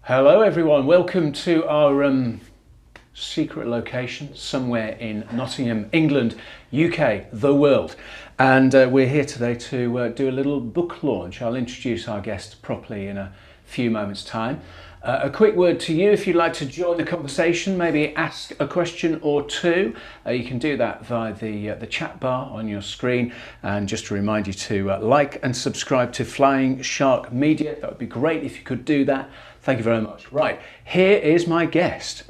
Hello everyone, welcome to our secret location somewhere in Nottingham, England, UK, the world. And we're here today to do a little book launch. I'll introduce our guest properly in a few moments' time. A quick word to you, if you'd like to join the conversation, maybe ask a question or two, you can do that via the chat bar on your screen. And just to remind you to like and subscribe to Flying Shark Media. That would be great if you could do that. Thank you very much. Right, here is my guest.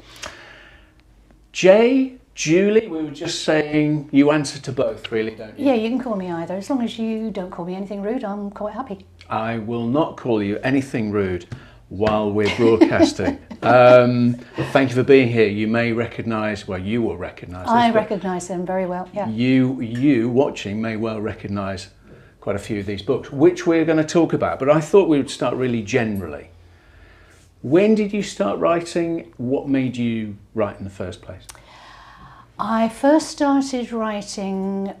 Julie, we were just saying you answer to both, really, don't you? Yeah, you can call me either. As long as you don't call me anything rude, I'm quite happy. I will not call you anything rude while we're broadcasting. Thank you for being here. You may recognise, well, you will recognise this. I recognise them very well, yeah. You watching may well recognise quite a few of these books, which we're going to talk about. But I thought we would start really generally. When did you start writing? What made you write in the first place? I first started writing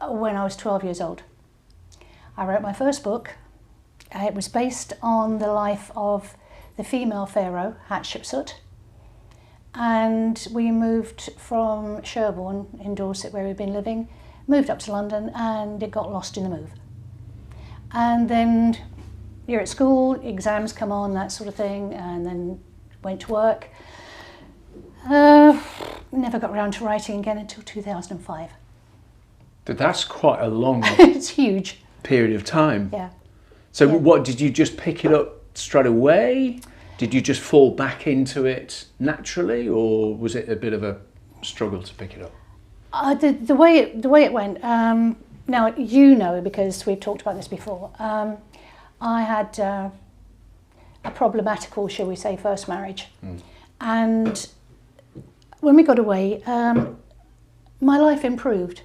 when I was 12 years old. I wrote my first book. It was based on the life of the female pharaoh, Hatshepsut. And we moved from Sherborne in Dorset, where we'd been living, moved up to London, and it got lost in the move. And then you're at school, exams come on, that sort of thing, and then went to work. Never got around to writing again until 2005. That's quite a long It's huge. period of time. Yeah. So Yeah. what, did you just pick it up straight away? Did you just fall back into it naturally, or was it a bit of a struggle to pick it up? The way it went, now you know, because we've talked about this before, I had a problematical, shall we say, first marriage. And when we got away, my life improved.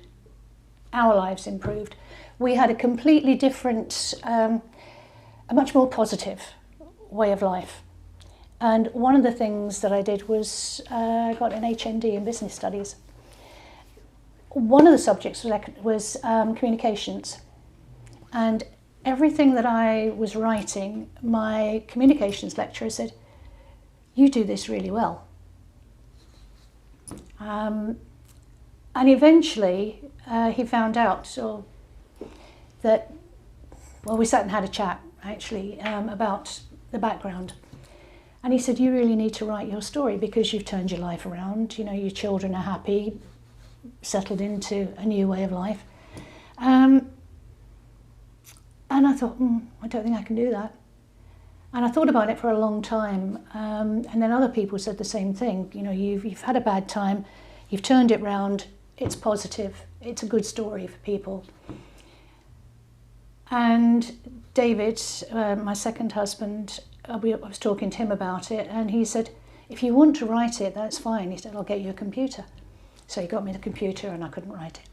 Our lives improved. We had a completely different, a much more positive way of life. And one of the things that I did was I got an HND in business studies. One of the subjects was communications. And everything that I was writing, my communications lecturer said, "You do this really well." And eventually he found out that, well, we sat and had a chat actually about the background. And he said, "You really need to write your story because you've turned your life around. You know, your children are happy, settled into a new way of life." And I thought, I don't think I can do that. And I thought about it for a long time. And then other people said the same thing. You know, you've had a bad time, you've turned it round, it's positive, it's a good story for people. And David, my second husband, I was talking to him about it, and he said, "If you want to write it, that's fine." He said, "I'll get you a computer." So he got me the computer and I couldn't write it.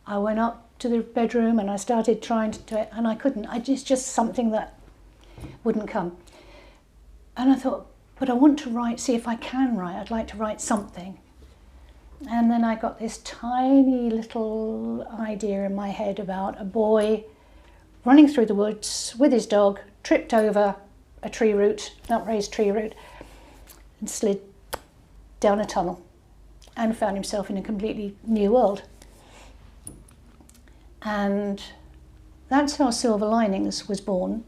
I went up to the bedroom and I started trying to do it and I couldn't. It's just something that wouldn't come. And I thought, but I want to write, see if I can write. I'd like to write something. And then I got this tiny little idea in my head about a boy running through the woods with his dog, tripped over a tree root, an upraised tree root, and slid down a tunnel and found himself in a completely new world. And that's how Silver Linings was born.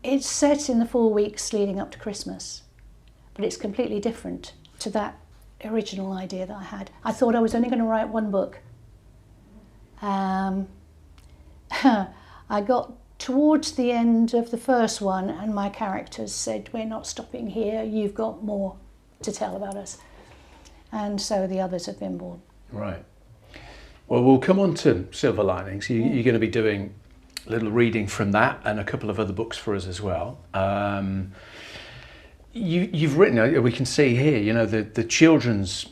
It's set in the 4 weeks leading up to Christmas, but it's completely different to that original idea that I had. I thought I was only going to write one book. I got towards the end of the first one and my characters said, "We're not stopping here, you've got more to tell about us." And so the others have been born. Right. Well, we'll come on to Silver Linings. You're going to be doing a little reading from that and a couple of other books for us as well. You've written, we can see here, you know, the children's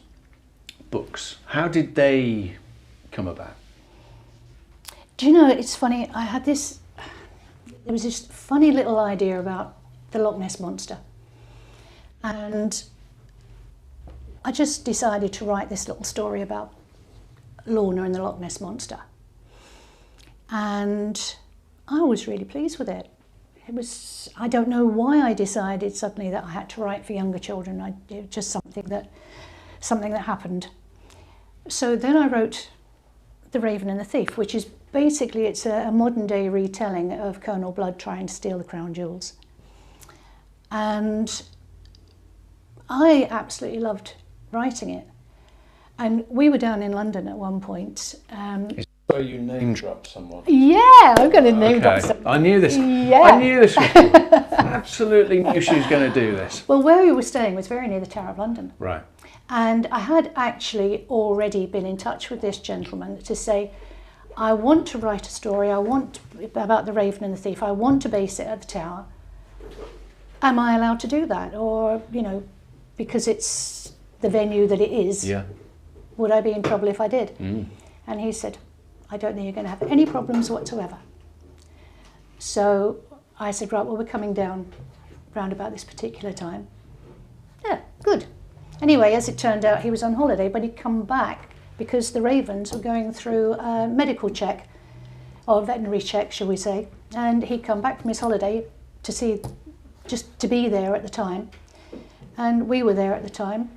books. How did they come about? Do you know, it's funny, there was this funny little idea about the Loch Ness Monster. And I just decided to write this little story about Lorna and the Loch Ness Monster. And I was really pleased with it. it was, I don't know why I decided suddenly that I had to write for younger children. It was just something that happened. So then I wrote The Raven and the Thief, which is basically, it's a modern day retelling of Colonel Blood trying to steal the crown jewels. And I absolutely loved writing it. And we were down in London at one point. So you name dropped someone. Yeah, I'm going to name drop someone. I knew this. Yeah. I knew this. Absolutely knew she was going to do this. Well, where we were staying was very near the Tower of London. Right. And I had actually already been in touch with this gentleman to say, I want to write a story, about the Raven and the Thief, I want to base it at the Tower. Am I allowed to do that? Or, because it's the venue that it is, would I be in trouble if I did? And he said, I don't think you're going to have any problems whatsoever. So I said, right, well, we're coming down round about this particular time. Yeah, good. Anyway, as it turned out, he was on holiday, but he'd come back because the Ravens were going through a medical check, or a veterinary check, shall we say. And he'd come back from his holiday just to be there at the time. And we were there at the time.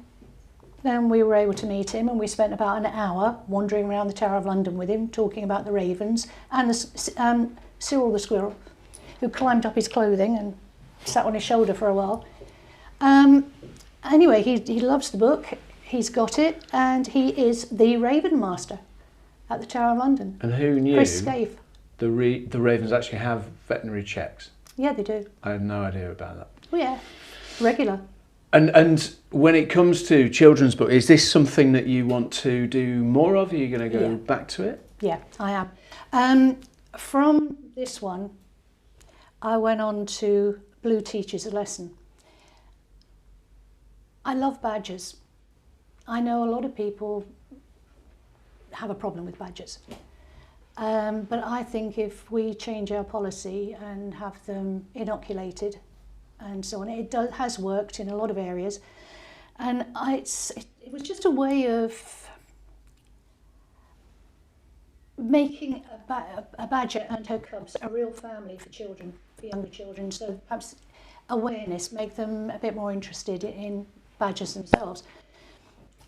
Then we were able to meet him, and we spent about an hour wandering around the Tower of London with him, talking about the Ravens, and Cyril the squirrel, who climbed up his clothing and sat on his shoulder for a while. Anyway, he loves the book, he's got it, and he is the Raven Master at the Tower of London. And who knew Chris Scaife. the Ravens actually have veterinary checks? Yeah, they do. I had no idea about that. Oh yeah, regular. And when it comes to children's book, is this something that you want to do more of? Are you going to go back to it? Yeah, I am. From this one, I went on to Blue Teaches a Lesson. I love badgers. I know a lot of people have a problem with badgers. But I think if we change our policy and have them inoculated and so on, has worked in a lot of areas. And it was just a way of making a badger and her cubs a real family for children, for younger children. So perhaps awareness, make them a bit more interested in badgers themselves.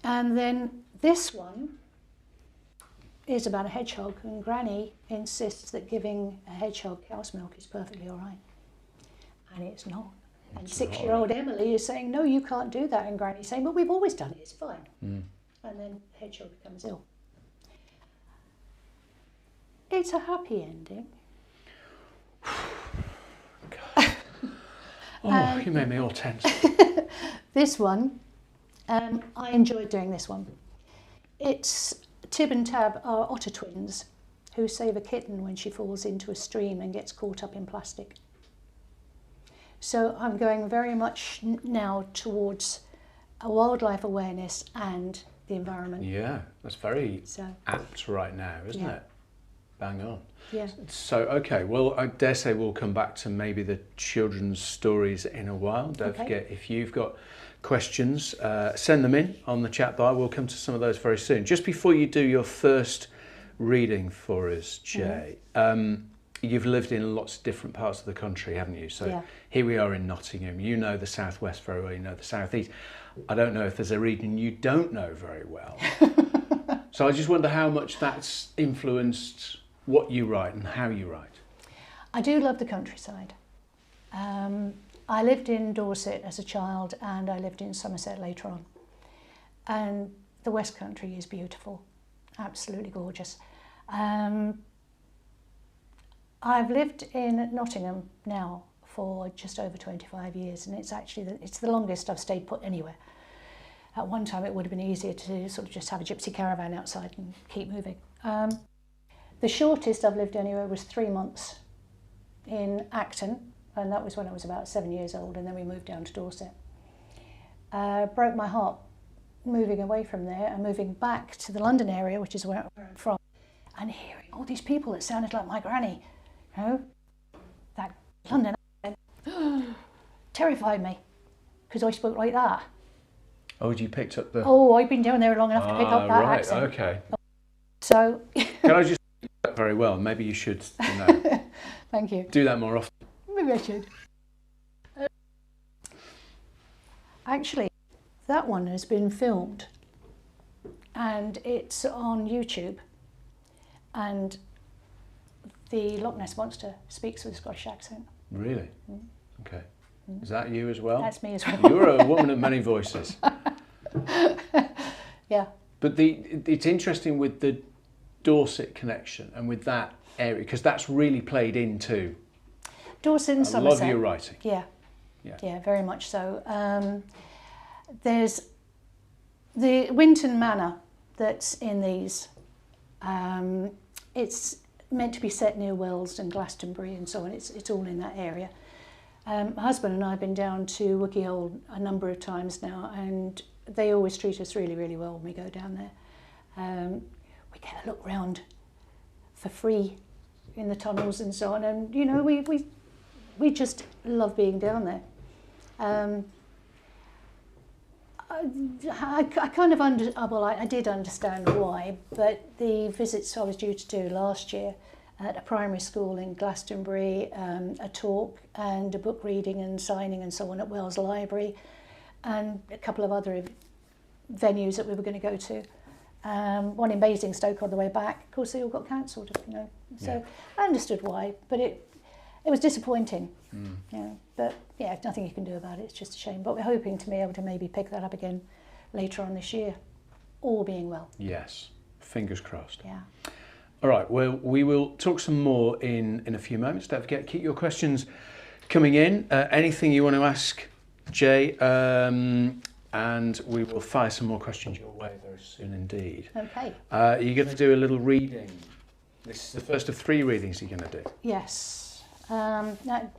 And then this one is about a hedgehog, and Granny insists that giving a hedgehog cow's milk is perfectly all right. And it's not. And 6-year-old Emily is saying, no, you can't do that. And Granny's saying, but we've always done it, it's fine. And then the hedgehog becomes ill. It's a happy ending. Oh, you made me all tense. This one, I enjoyed doing this one. It's Tib and Tab are otter twins who save a kitten when she falls into a stream and gets caught up in plastic. So I'm going very much now towards a wildlife awareness and the environment. Yeah, that's very apt right now, isn't it? Bang on. Yeah. So, okay, well, I dare say we'll come back to maybe the children's stories in a while. Don't forget, if you've got questions, send them in on the chat bar. We'll come to some of those very soon. Just before you do your first reading for us, Jay, you've lived in lots of different parts of the country, haven't you? So here we are in Nottingham. You know the southwest very well, you know the southeast. I don't know if there's a region you don't know very well. So I just wonder how much that's influenced what you write and how you write. I do love the countryside. I lived in Dorset as a child, and I lived in Somerset later on. And the West Country is beautiful, absolutely gorgeous. I've lived in Nottingham now for just over 25 years, and it's the longest I've stayed put anywhere. At one time it would have been easier to sort of just have a gypsy caravan outside and keep moving. The shortest I've lived anywhere was 3 months in Acton, and that was when I was about 7 years old, and then we moved down to Dorset. Broke my heart moving away from there and moving back to the London area, which is where I'm from, and hearing all these people that sounded like my granny, you know, that London accent terrified me, because I spoke like that. Oh, you picked up the... Oh, I've been down there long enough to pick up that accent. Okay. So... Can I just do that very well? Maybe you should, you know, Thank you. do that more often. Richard. Actually, that one has been filmed and it's on YouTube, and the Loch Ness Monster speaks with a Scottish accent. Really? Okay. Is that you as well? That's me as well. You're a woman of many voices. Yeah. But it's interesting with the Dorset connection and with that area, because that's really played into Dorset and a lot Somerset. of your writing. Yeah, very much so. There's the Winton Manor that's in these. It's meant to be set near Wells and Glastonbury and so on. It's all in that area. My husband and I have been down to Wookey Hole a number of times now, and they always treat us really, really well when we go down there. We get a look round for free in the tunnels and so on, and you know, we just love being down there. I kind of I did understand why, but the visits I was due to do last year at a primary school in Glastonbury, a talk and a book reading and signing and so on at Wells Library, and a couple of other venues that we were going to go to. One in Basingstoke on the way back. Of course, they all got cancelled, you know. So yeah. I understood why, but it was disappointing. You know, but yeah, nothing you can do about it. It's just a shame. But we're hoping to be able to maybe pick that up again later on this year, all being well. Yes, fingers crossed. Yeah. All right, well, we will talk some more in a few moments. Don't forget, keep your questions coming in. Anything you want to ask Jay, and we will fire some more questions your way very soon indeed. Okay. Are you going to do a little reading? This is the first of 3 readings you're going to do. Yes. Now,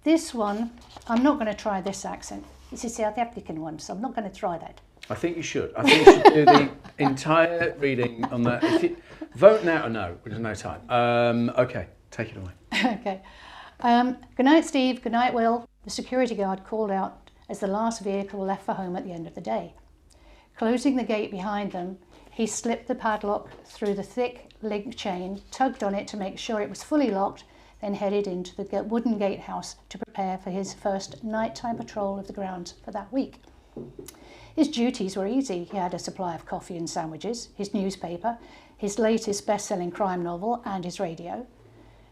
this one, I'm not going to try this accent. This is the South African one, so I'm not going to try that. I think you should. I think you should do the entire reading on that. If you, vote now or no, there's no time. Okay, take it away. Okay. Good night, Steve. Good night, Will. The security guard called out as the last vehicle left for home at the end of the day. Closing the gate behind them, he slipped the padlock through the thick link chain, tugged on it to make sure it was fully locked, then headed into the wooden gatehouse to prepare for his first nighttime patrol of the grounds for that week. His duties were easy. He had a supply of coffee and sandwiches, his newspaper, his latest best-selling crime novel, and his radio.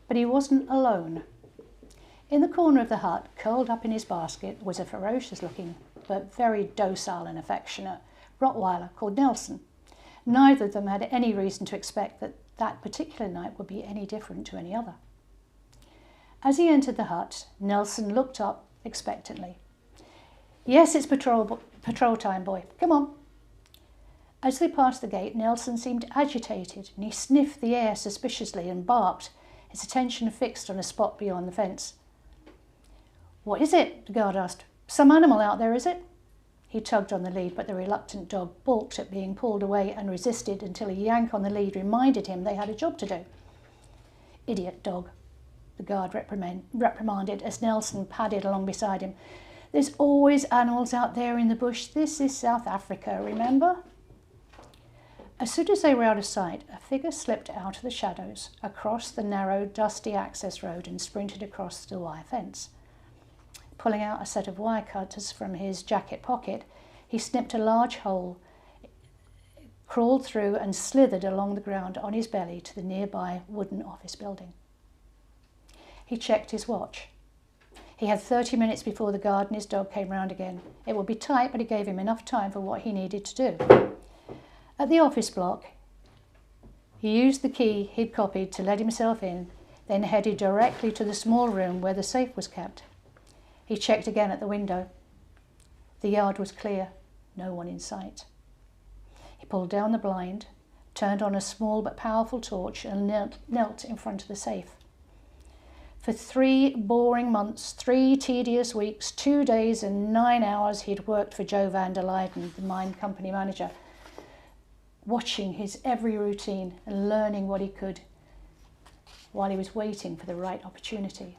But he wasn't alone. In the corner of the hut, curled up in his basket, was a ferocious-looking but very docile and affectionate Rottweiler called Nelson. Neither of them had any reason to expect that that particular night would be any different to any other. As he entered the hut, Nelson looked up expectantly. "Yes, it's patrol time, boy. Come on." As they passed the gate, Nelson seemed agitated, and he sniffed the air suspiciously and barked, his attention fixed on a spot beyond the fence. "What is it?" the guard asked. "Some animal out there, is it?" He tugged on the lead, but the reluctant dog balked at being pulled away and resisted until a yank on the lead reminded him they had a job to do. "Idiot dog," the guard reprimanded as Nelson padded along beside him. "There's always animals out there in the bush. This is South Africa, remember?" As soon as they were out of sight, a figure slipped out of the shadows, across the narrow, dusty access road and sprinted across the wire fence. Pulling out a set of wire cutters from his jacket pocket, he snipped a large hole, crawled through and slithered along the ground on his belly to the nearby wooden office building. He checked his watch. He had 30 minutes before the guard and his dog came round again. It would be tight, but it gave him enough time for what he needed to do. At the office block, he used the key he'd copied to let himself in, then headed directly to the small room where the safe was kept. He checked again at the window. The yard was clear, no one in sight. He pulled down the blind, turned on a small but powerful torch and knelt in front of the safe. For 3 boring months, 3 tedious weeks, 2 days and 9 hours he'd worked for Joe van der Leyden, the mine company manager, watching his every routine and learning what he could while he was waiting for the right opportunity.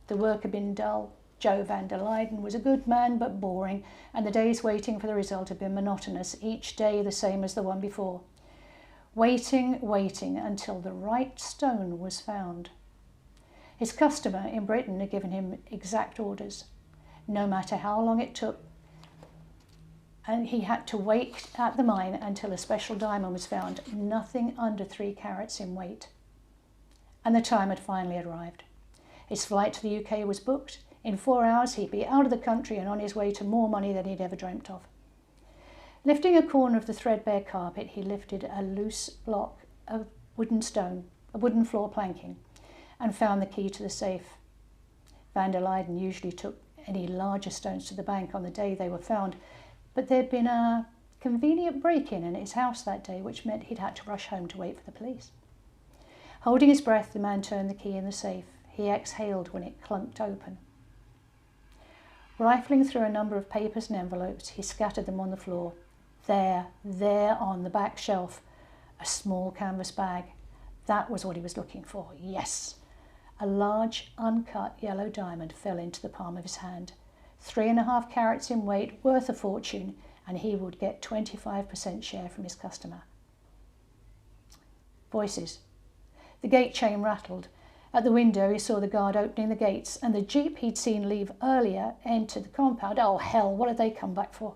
The work had been dull. Joe van der Leyden was a good man but boring, and the days waiting for the result had been monotonous, each day the same as the one before. Waiting until the right stone was found. His customer in Britain had given him exact orders. No matter how long it took, and he had to wait at the mine until a special diamond was found, nothing under 3 carats in weight. And the time had finally arrived. His flight to the UK was booked. In 4 hours he'd be out of the country and on his way to more money than he'd ever dreamt of. Lifting a corner of the threadbare carpet, he lifted a loose block of wooden floor planking, and found the key to the safe. Van der Leyden usually took any larger stones to the bank on the day they were found, but there'd been a convenient break-in in his house that day, which meant he'd had to rush home to wait for the police. Holding his breath, the man turned the key in the safe. He exhaled when it clunked open. Rifling through a number of papers and envelopes, he scattered them on the floor. There on the back shelf, a small canvas bag. That was what he was looking for. Yes! A large, uncut yellow diamond fell into the palm of his hand. 3.5 carats in weight, worth a fortune, and he would get 25% share from his customer. Voices. The gate chain rattled. At the window he saw the guard opening the gates, and the jeep he'd seen leave earlier entered the compound. Oh hell, what had they come back for?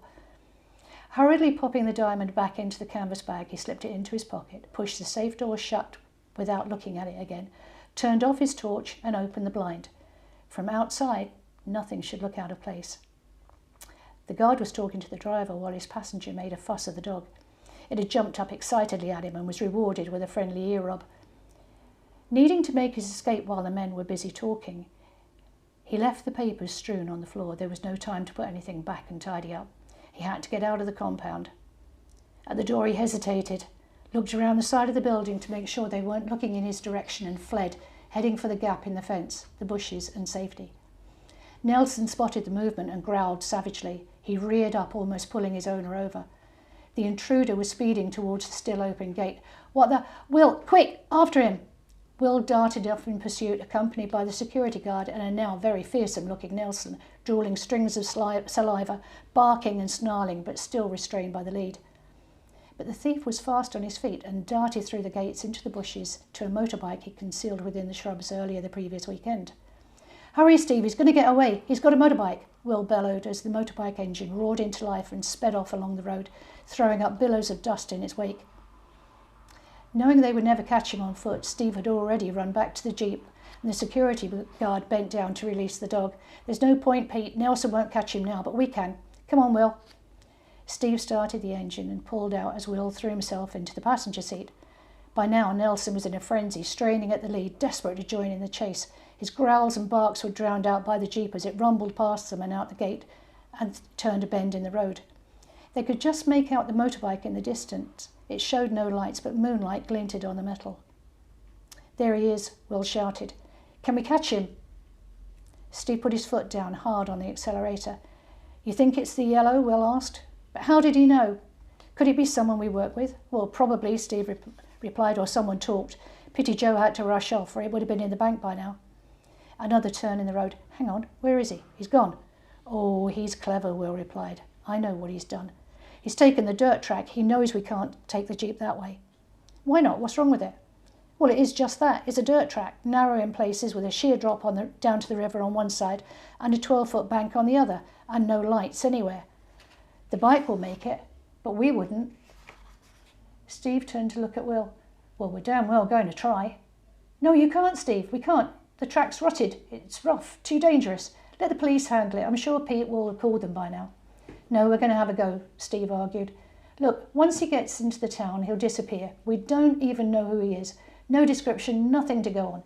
Hurriedly popping the diamond back into the canvas bag, he slipped it into his pocket, pushed the safe door shut without looking at it again, turned off his torch and opened the blind. From outside, nothing should look out of place. The guard was talking to the driver while his passenger made a fuss of the dog. It had jumped up excitedly at him and was rewarded with a friendly ear rub. Needing to make his escape while the men were busy talking, he left the papers strewn on the floor. There was no time to put anything back and tidy up. He had to get out of the compound. At the door he hesitated, looked around the side of the building to make sure they weren't looking in his direction, and fled, heading for the gap in the fence, the bushes and safety. Nelson spotted the movement and growled savagely. He reared up, almost pulling his owner over. The intruder was speeding towards the still open gate. What the... Will, quick, after him! Will darted off in pursuit, accompanied by the security guard and a now very fearsome-looking Nelson, drooling strings of saliva, barking and snarling, but still restrained by the lead. But the thief was fast on his feet and darted through the gates into the bushes to a motorbike he concealed within the shrubs earlier the previous weekend. "Hurry, Steve, he's going to get away. He's got a motorbike," Will bellowed as the motorbike engine roared into life and sped off along the road, throwing up billows of dust in its wake. Knowing they would never catch him on foot, Steve had already run back to the jeep, and the security guard bent down to release the dog. "There's no point, Pete. Nelson won't catch him now, but we can. Come on, Will." Steve started the engine and pulled out as Will threw himself into the passenger seat. By now, Nelson was in a frenzy, straining at the lead, desperate to join in the chase. His growls and barks were drowned out by the jeep as it rumbled past them and out the gate and turned a bend in the road. They could just make out the motorbike in the distance. It showed no lights, but moonlight glinted on the metal. "There he is," Will shouted. "Can we catch him?" Steve put his foot down hard on the accelerator. "You think it's the yellow?" Will asked. "But how did he know? Could it be someone we work with?" "Well, probably," Steve replied, "or someone talked. Pity Joe had to rush off, or it would have been in the bank by now." Another turn in the road. "Hang on, where is he? He's gone." "Oh, he's clever," Will replied. "I know what he's done. He's taken the dirt track. He knows we can't take the jeep that way." "Why not? What's wrong with it?" "Well, it is just that. It's a dirt track, narrow in places with a sheer drop down to the river on one side and a 12-foot bank on the other, and no lights anywhere. The bike will make it, but we wouldn't." Steve turned to look at Will. "Well, we're damn well going to try." "No, you can't, Steve. We can't. The track's rutted. It's rough. Too dangerous. Let the police handle it. I'm sure Pete will have called them by now." "No, we're going to have a go," Steve argued. "Look, once he gets into the town, he'll disappear. We don't even know who he is. No description, nothing to go on."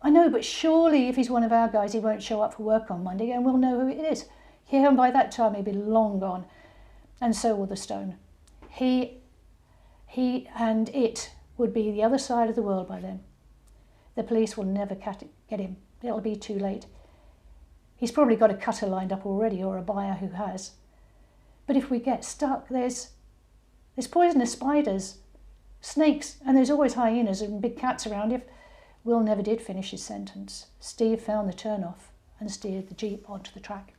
"I know, but surely if he's one of our guys, he won't show up for work on Monday and we'll know who it is. Yeah, and by that time he'll be long gone. And so will the stone. He and it would be the other side of the world by then. The police will never get him. It'll be too late. He's probably got a cutter lined up already, or a buyer who has. But if we get stuck, there's poisonous spiders, snakes, and there's always hyenas and big cats around." Will never did finish his sentence. Steve found the turnoff and steered the jeep onto the track.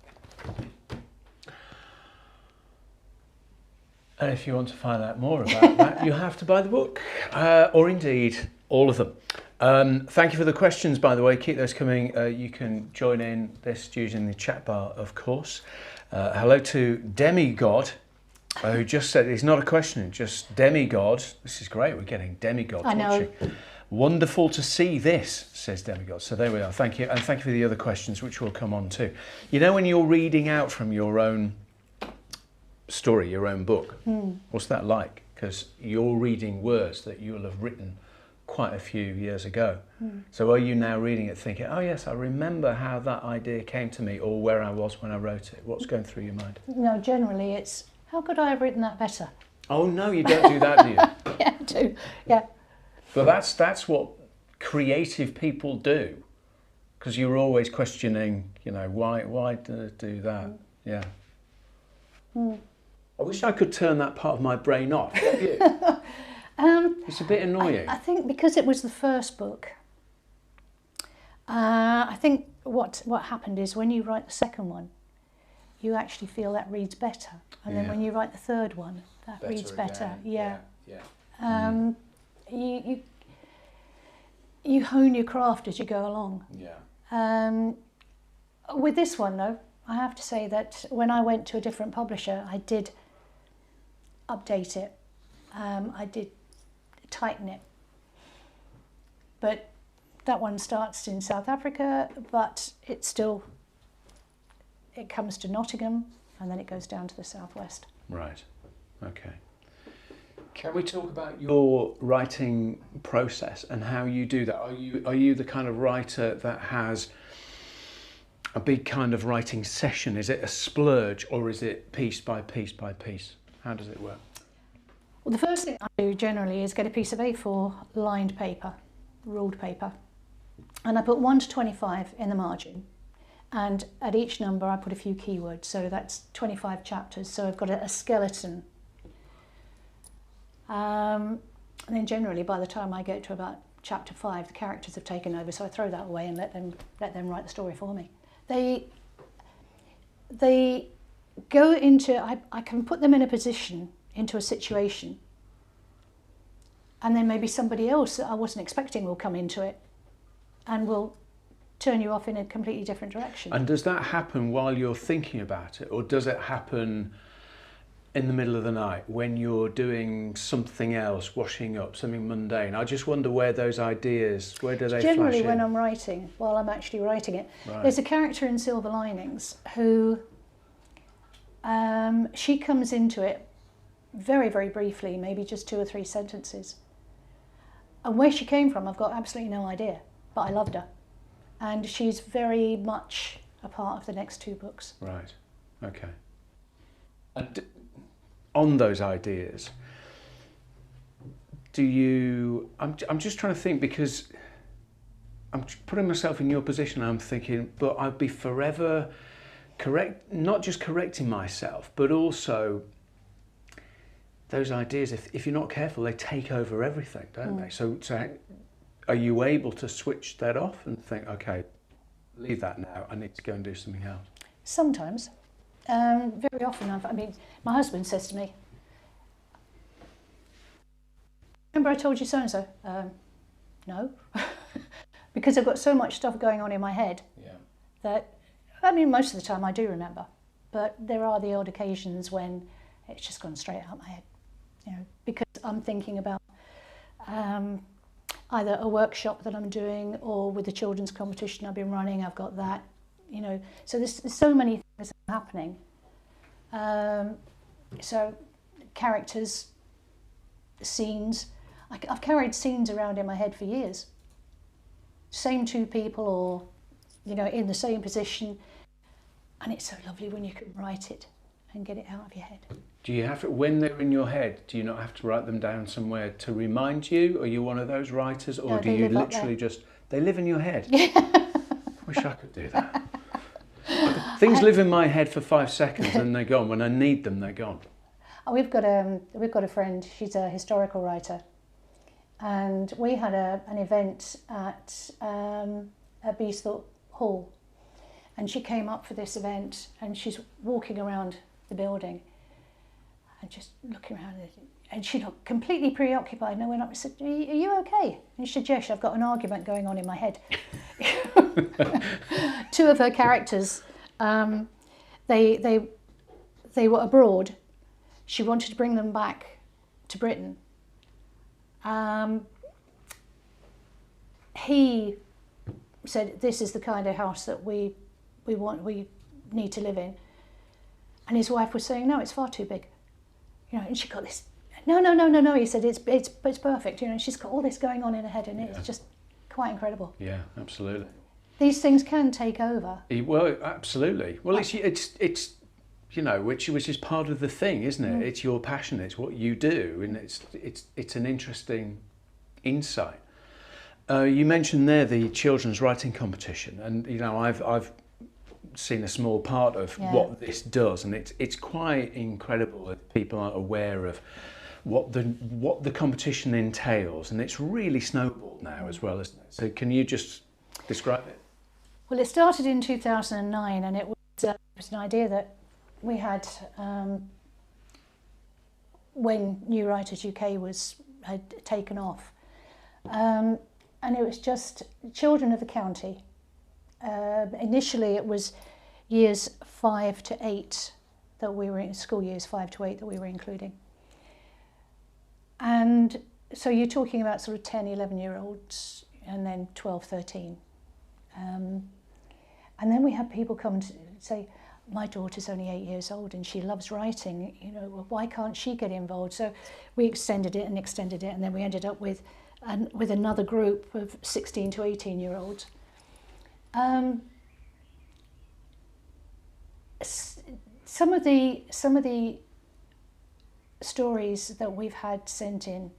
And if you want to find out more about that, you have to buy the book, or indeed all of them. Thank you for the questions, by the way. Keep those coming. You can join in this using the chat bar, of course. Hello to Demigod, who just said, it's not a question, just Demigod. This is great, we're getting Demigods I know. watching. Wonderful to see this, says Demigod. So there we are, thank you. And thank you for the other questions, which we'll come on to. You know, when you're reading out from your own story, your own book, what's that like? Because you're reading words that you'll have written quite a few years ago. So are you now reading it thinking, oh yes, I remember how that idea came to me, or where I was when I wrote it? What's going through your mind? No, generally it's, how could I have written that better? Oh no, you don't do that, do you? Yeah, I do. Yeah. But that's what creative people do, because you're always questioning, you know, why did I do that? Yeah. I wish I could turn that part of my brain off. Don't you? It's a bit annoying. I think because it was the first book, I think what happened is when you write the second one, you actually feel that reads better. And then when you write the third one, that reads better. Yeah. You hone your craft as you go along. Yeah. With this one though, I have to say that when I went to a different publisher, I did update it. I did tighten it. But that one starts in South Africa, but it comes to Nottingham and then it goes down to the southwest. Right. Okay. Can we talk about your writing process and how you do that? Are you the kind of writer that has a big kind of writing session? Is it a splurge, or is it piece by piece by piece? How does it work? Well, the first thing I do generally is get a piece of A4 lined paper, ruled paper, and I put 1 to 25 in the margin. And at each number I put a few keywords, so that's 25 chapters, so I've got a skeleton. And then generally by the time I get to about chapter 5, the characters have taken over, so I throw that away and let them write the story for me. They go into, I can put them in a position, into a situation, and then maybe somebody else that I wasn't expecting will come into it and will turn you off in a completely different direction. And does that happen while you're thinking about it, or does it happen in the middle of the night when you're doing something else, washing up, something mundane? I just wonder where those ideas, where do they Generally flash in? when I'm writing, while I'm actually writing it. Right. There's a character in Silver Linings who, she comes into it very, very briefly, maybe just 2 or 3 sentences. And where she came from, I've got absolutely no idea, but I loved her. And she's very much a part of the next 2 books. Right, okay. And on those ideas, do you, I'm just trying to think, because I'm putting myself in your position, I'm thinking, but I'd be forever not just correcting myself, but also those ideas, if you're not careful, they take over everything, don't they? So are you able to switch that off and think, okay, leave that now, I need to go and do something else? Sometimes. Very often, I mean, my husband says to me, remember I told you so-and-so? No. Because I've got so much stuff going on in my head that, I mean, most of the time I do remember, but there are the odd occasions when it's just gone straight out my head, you know, because I'm thinking about either a workshop that I'm doing, or with the children's competition I've been running, I've got that, you know, so there's so many things happening. So characters, scenes, I've carried scenes around in my head for years. Same 2 people, or, you know, in the same position, and it's so lovely when you can write it and get it out of your head. Do you have to, when they're in your head, do you not have to write them down somewhere to remind you? Are you one of those writers, or No, do you literally just, they live in your head? Wish I could do that. Things live in my head for 5 seconds and they're gone. When I need them, they're gone. Oh, we've got a friend, she's a historical writer, and we had an event at Beesthorpe Hall, and she came up for this event and she's walking around the building, and just looking around, and she looked completely preoccupied. And I went up and said, are you okay? And she said, yes, I've got an argument going on in my head. Two of her characters, they were abroad. She wanted to bring them back to Britain. He said, this is the kind of house that we need to live in. And his wife was saying, no, it's far too big. You know, and she got this, no, he said, it's perfect. You know, and she's got all this going on in her head, and it's just quite incredible. Yeah, absolutely. These things can take over. Well, absolutely. Well, it's you know, which is part of the thing, isn't it? It's your passion, it's what you do, and it's an interesting insight. You mentioned there the children's writing competition, and you know, I've seen a small part of what this does, and it's quite incredible that people aren't aware of what the competition entails, and it's really snowballed now as well, isn't it? So can you just describe it? Well, it started in 2009, and it was an idea that we had when New Writers UK had taken off, and it was just children of the county. Initially, it was years 5 to 8 that we were in, school years 5 to 8 that we were including. And so you're talking about sort of 10, 11-year-olds, and then 12, 13. And then we had people come and say, my daughter's only 8 years old and she loves writing, you know, well, why can't she get involved? So we extended it, and then we ended up with another group of 16 to 18-year-olds. Some of the stories that we've had sent in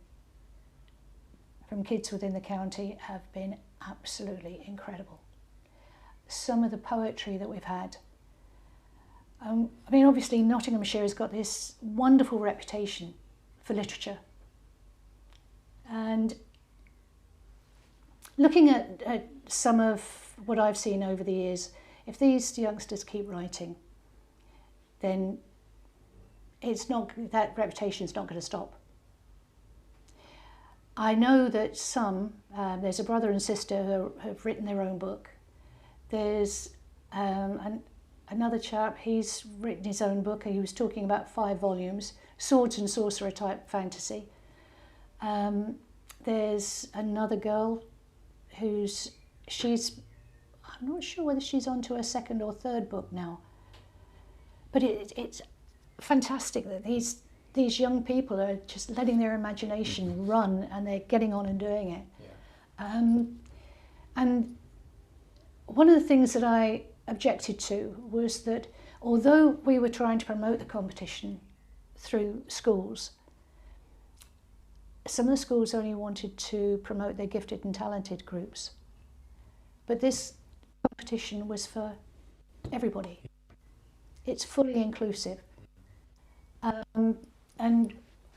from kids within the county have been absolutely incredible. Some of the poetry that we've had. I mean, obviously Nottinghamshire has got this wonderful reputation for literature, and looking at some of what I've seen over the years, if these youngsters keep writing, then that reputation's not going to stop. I know that there's a brother and sister who have written their own book. There's another chap, he's written his own book. He was talking about 5 volumes, swords and sorcerer type fantasy. There's another girl I'm not sure whether she's on to her 2nd or 3rd book now. But it's fantastic that these young people are just letting their imagination run, and they're getting on and doing it. Yeah. And one of the things that I objected to was that although we were trying to promote the competition through schools, some of the schools only wanted to promote their gifted and talented groups. But this competition was for everybody. It's fully inclusive. And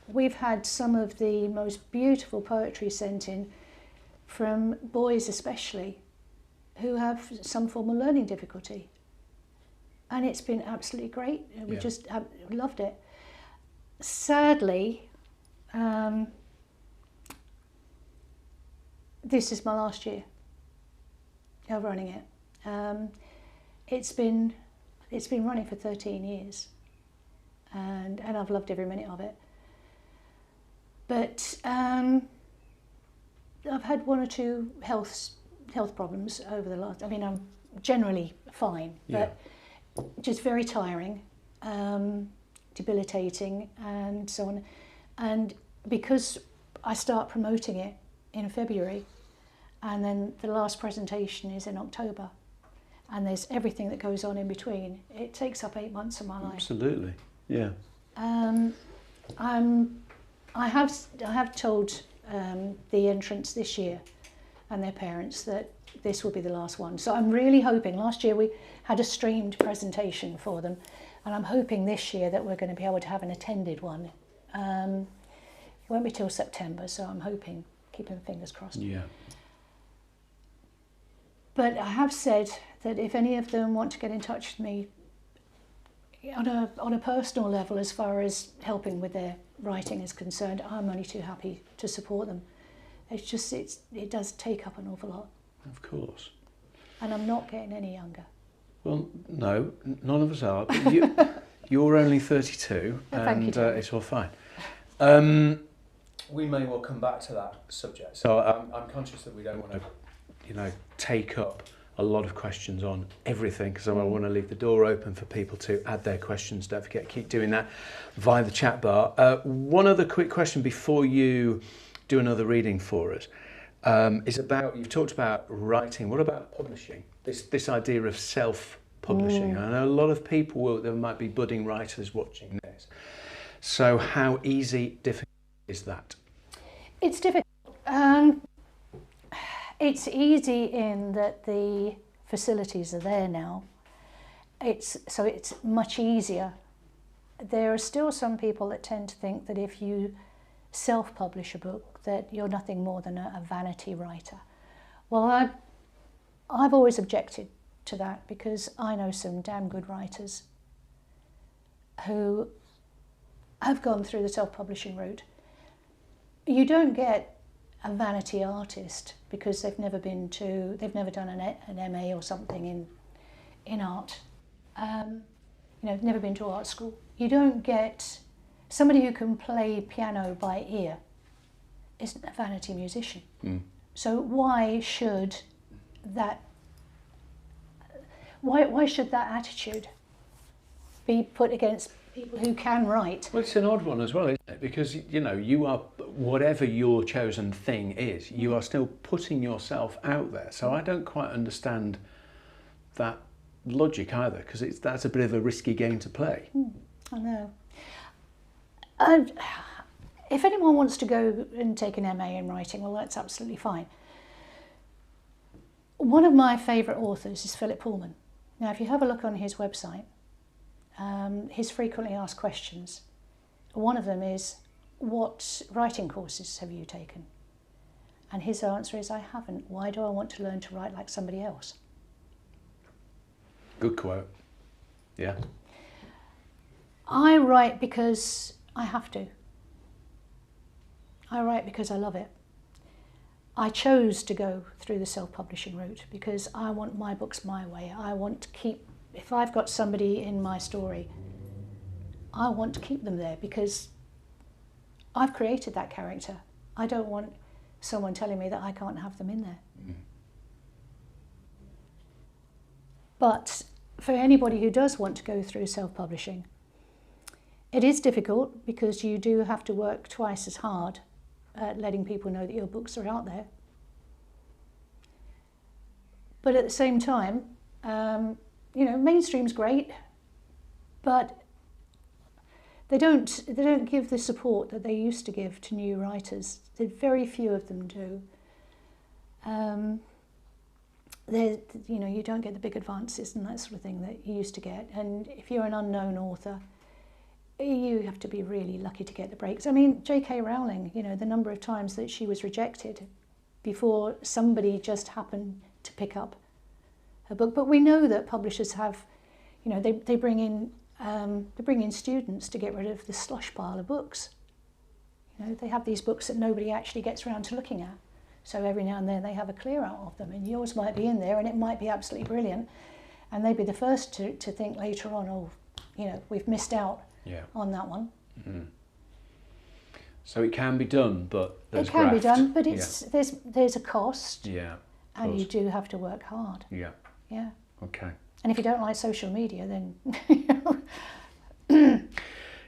we've had some of the most beautiful poetry sent in from boys especially who have some form of learning difficulty. And it's been absolutely great. We just loved it. Sadly, this is my last year of running it. It's been running for 13 years, and I've loved every minute of it. But I've had 1 or 2 health problems over the last. I mean, I'm generally fine, but just very tiring, debilitating, and so on. And because I start promoting it in February, and then the last presentation is in October, and there's everything that goes on in between, it takes up 8 months of my life. Absolutely, yeah. I have told the entrants this year and their parents that this will be the last one. So I'm really hoping, last year we had a streamed presentation for them, and I'm hoping this year that we're going to be able to have an attended one. It won't be till September, so I'm hoping, keeping my fingers crossed. Yeah. But I have said that if any of them want to get in touch with me, on a personal level, as far as helping with their writing is concerned, I'm only too happy to support them. It's just it does take up an awful lot. Of course. And I'm not getting any younger. Well, no, none of us are. But you're only 32, Thank you, and it's all fine. We may well come back to that subject. So I'm conscious that we don't want to, take up a lot of questions on everything, because I want to leave the door open for people to add their questions. Don't forget, keep doing that via the chat bar. One other quick question before you do another reading for us is about, you've talked about writing. What about publishing? This idea of self-publishing. I know a lot of people there might be budding writers watching this. So how easy, difficult is that? It's difficult. It's easy in that the facilities are there now. It's much easier. There are still some people that tend to think that if you self-publish a book, that you're nothing more than a vanity writer. Well, I've always objected to that, because I know some damn good writers who have gone through the self-publishing route. You don't get a vanity artist because they've never done an MA or something in art. Never been to art school. You don't get somebody who can play piano by ear. Isn't a vanity musician. So why should that attitude be put against people who can write? Well, it's an odd one as well, isn't it? Because you are, whatever your chosen thing is, you are still putting yourself out there. So I don't quite understand that logic either, because that's a bit of a risky game to play. I know. If anyone wants to go and take an MA in writing, well, that's absolutely fine. One of my favourite authors is Philip Pullman. Now, if you have a look on his website, his frequently asked questions, one of them is, what writing courses have you taken? And his answer is, I haven't. Why do I want to learn to write like somebody else? Good quote. Yeah. I write because I have to. I write because I love it. I chose to go through the self-publishing route because I want my books my way. I want to keep, if I've got somebody in my story, I want to keep them there because I've created that character. I don't want someone telling me that I can't have them in there. But for anybody who does want to go through self-publishing, it is difficult because you do have to work twice as hard at letting people know that your books are out there. But at the same time, mainstream's great, but they don't give the support that they used to give to new writers. Very few of them do. You don't get the big advances and that sort of thing that you used to get. And if you're an unknown author, you have to be really lucky to get the breaks. I mean, J.K. Rowling, the number of times that she was rejected before somebody just happened to pick up her book. But we know that publishers have, they bring in students to get rid of the slush pile of books. They have these books that nobody actually gets around to looking at. So every now and then they have a clear out of them, and yours might be in there, and it might be absolutely brilliant. And they'd be the first to think later on, we've missed out on that one. So it can be done, but there's it can graft. be done, but there's a cost. Yeah. And you do have to work hard. Yeah. Yeah. Okay. And if you don't like social media, then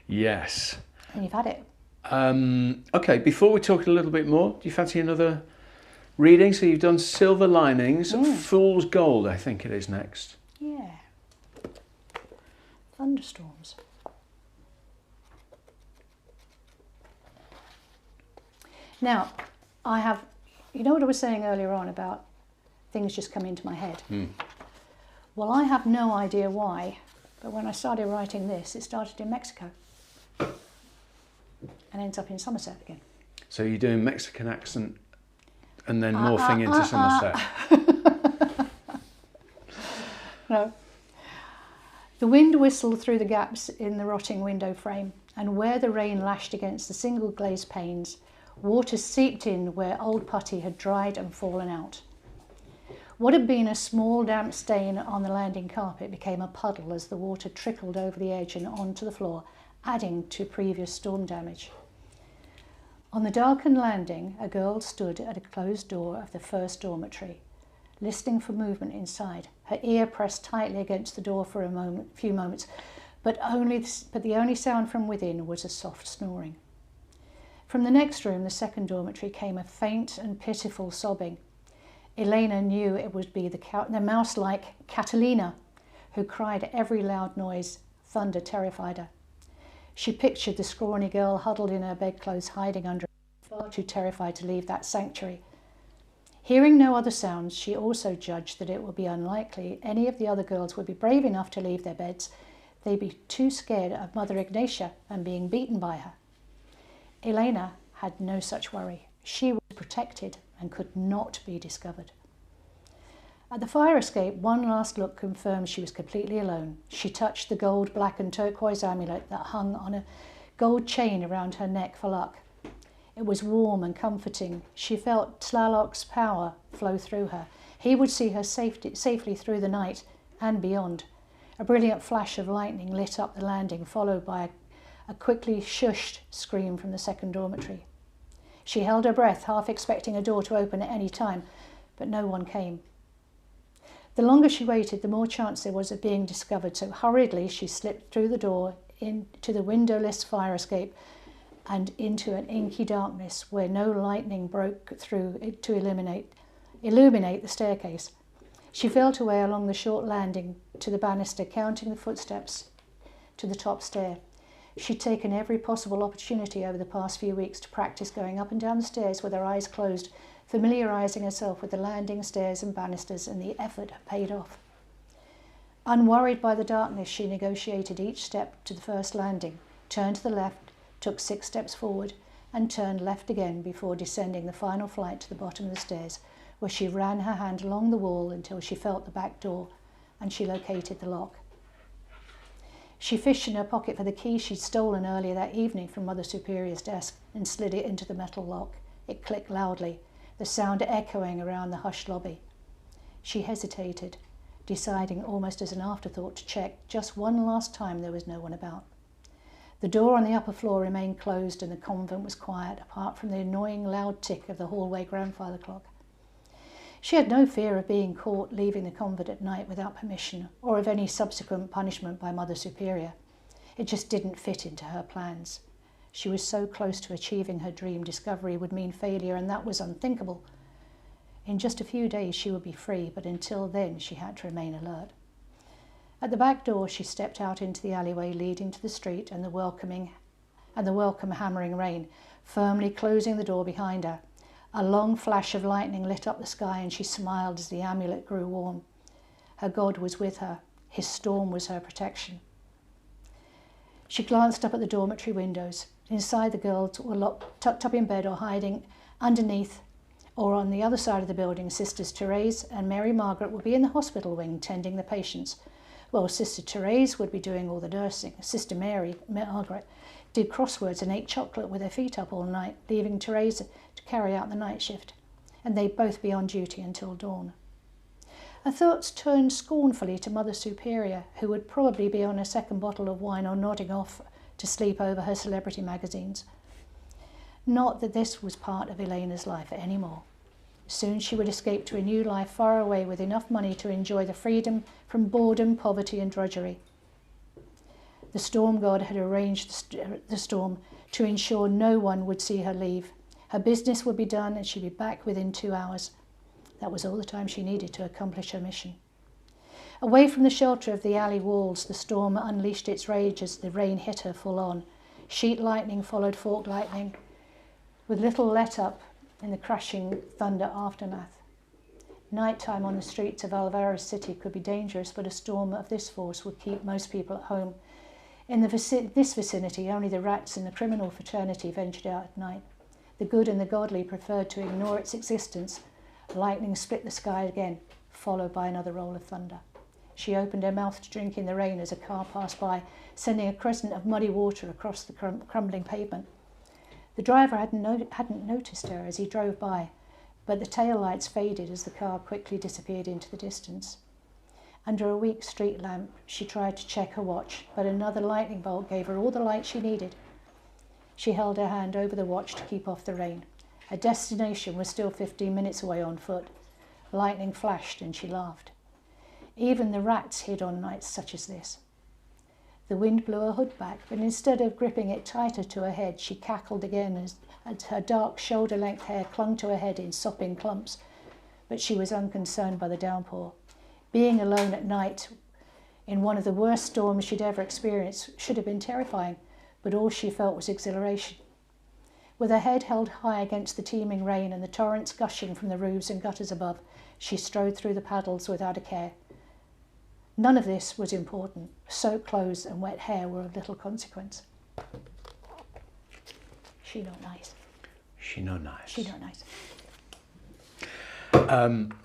yes. And you've had it. Okay. Before we talk a little bit more, do you fancy another reading? So you've done Silver Linings, Fool's Gold. I think it is next. Yeah. Thunderstorms. Now, I have, what I was saying earlier on about things just come into my head? Well, I have no idea why, but when I started writing this, it started in Mexico and ends up in Somerset again. So you're doing Mexican accent and then morphing into Somerset? No. The wind whistled through the gaps in the rotting window frame, and where the rain lashed against the single glazed panes, water seeped in where old putty had dried and fallen out. What had been a small damp stain on the landing carpet became a puddle as the water trickled over the edge and onto the floor, adding to previous storm damage. On the darkened landing, a girl stood at a closed door of the first dormitory, listening for movement inside, her ear pressed tightly against the door for a few moments, but the only sound from within was a soft snoring. From the next room, the second dormitory, came a faint and pitiful sobbing. Elena knew it would be the mouse-like Catalina, who cried at every loud noise. Thunder terrified her. She pictured the scrawny girl huddled in her bedclothes, hiding under it, far too terrified to leave that sanctuary. Hearing no other sounds, she also judged that it would be unlikely any of the other girls would be brave enough to leave their beds. They'd be too scared of Mother Ignatia and being beaten by her. Elena had no such worry. She was protected and could not be discovered. At the fire escape, one last look confirmed she was completely alone. She touched the gold, black and turquoise amulet that hung on a gold chain around her neck for luck. It was warm and comforting. She felt Tlaloc's power flow through her. He would see her safely through the night and beyond. A brilliant flash of lightning lit up the landing, followed by a quickly shushed scream from the second dormitory. She held her breath, half expecting a door to open at any time, but no one came. The longer she waited, the more chance there was of being discovered, so hurriedly she slipped through the door into the windowless fire escape and into an inky darkness where no lightning broke through it to illuminate the staircase. She felt her way along the short landing to the banister, counting the footsteps to the top stair. She'd taken every possible opportunity over the past few weeks to practice going up and down the stairs with her eyes closed, familiarising herself with the landing, stairs and banisters, and the effort had paid off. Unworried by the darkness, she negotiated each step to the first landing, turned to the left, took 6 steps forward, and turned left again before descending the final flight to the bottom of the stairs, where she ran her hand along the wall until she felt the back door, and she located the lock. She fished in her pocket for the key she'd stolen earlier that evening from Mother Superior's desk and slid it into the metal lock. It clicked loudly, the sound echoing around the hushed lobby. She hesitated, deciding almost as an afterthought to check just one last time there was no one about. The door on the upper floor remained closed and the convent was quiet, apart from the annoying loud tick of the hallway grandfather clock. She had no fear of being caught leaving the convent at night without permission, or of any subsequent punishment by Mother Superior. It just didn't fit into her plans. She was so close to achieving her dream. Discovery would mean failure, and that was unthinkable. In just a few days she would be free, but until then she had to remain alert. At the back door she stepped out into the alleyway leading to the street and the welcome hammering rain, firmly closing the door behind her. A long flash of lightning lit up the sky and she smiled as the amulet grew warm. Her God was with her. His storm was her protection. She glanced up at the dormitory windows. Inside, the girls were tucked up in bed or hiding underneath, or on the other side of the building, Sisters Therese and Mary Margaret would be in the hospital wing tending the patients. Well, Sister Therese would be doing all the nursing. Sister Margaret, did crosswords and ate chocolate with her feet up all night, leaving Therese to carry out the night shift, and they'd both be on duty until dawn. Her thoughts turned scornfully to Mother Superior, who would probably be on her second bottle of wine or nodding off to sleep over her celebrity magazines. Not that this was part of Elena's life anymore. Soon she would escape to a new life far away with enough money to enjoy the freedom from boredom, poverty and drudgery. The storm god had arranged the storm to ensure no one would see her leave. Her business would be done and she'd be back within 2 hours. That was all the time she needed to accomplish her mission. Away from the shelter of the alley walls, the storm unleashed its rage as the rain hit her full on. Sheet lightning followed fork lightning, with little let up in the crashing thunder aftermath. Nighttime on the streets of Alvarez City could be dangerous, but a storm of this force would keep most people at home. In this vicinity, only the rats in the criminal fraternity ventured out at night. The good and the godly preferred to ignore its existence. Lightning split the sky again, followed by another roll of thunder. She opened her mouth to drink in the rain as a car passed by, sending a crescent of muddy water across the crumbling pavement. The driver hadn't noticed her as he drove by, but the tail lights faded as the car quickly disappeared into the distance. Under a weak street lamp, she tried to check her watch, but another lightning bolt gave her all the light she needed. She held her hand over the watch to keep off the rain. Her destination was still 15 minutes away on foot. Lightning flashed and she laughed. Even the rats hid on nights such as this. The wind blew her hood back, but instead of gripping it tighter to her head, she cackled again as her dark shoulder-length hair clung to her head in sopping clumps. But she was unconcerned by the downpour. Being alone at night in one of the worst storms she'd ever experienced should have been terrifying, but all she felt was exhilaration. With her head held high against the teeming rain and the torrents gushing from the roofs and gutters above, she strode through the paddles without a care. None of this was important. Soaked clothes and wet hair were of little consequence. She not nice. She no nice. She not nice.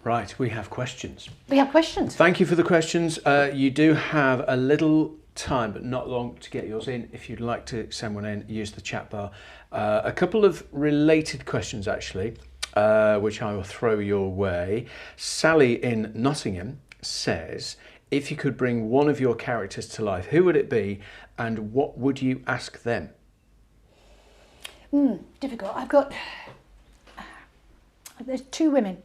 Right, we have questions. We have questions. Thank you for the questions. You do have a little time, but not long, to get yours in. If you'd like to send one in, use the chat bar. A couple of related questions, actually, which I will throw your way. Sally in Nottingham says, if you could bring one of your characters to life, who would it be and what would you ask them? Difficult. I've got... There's two women.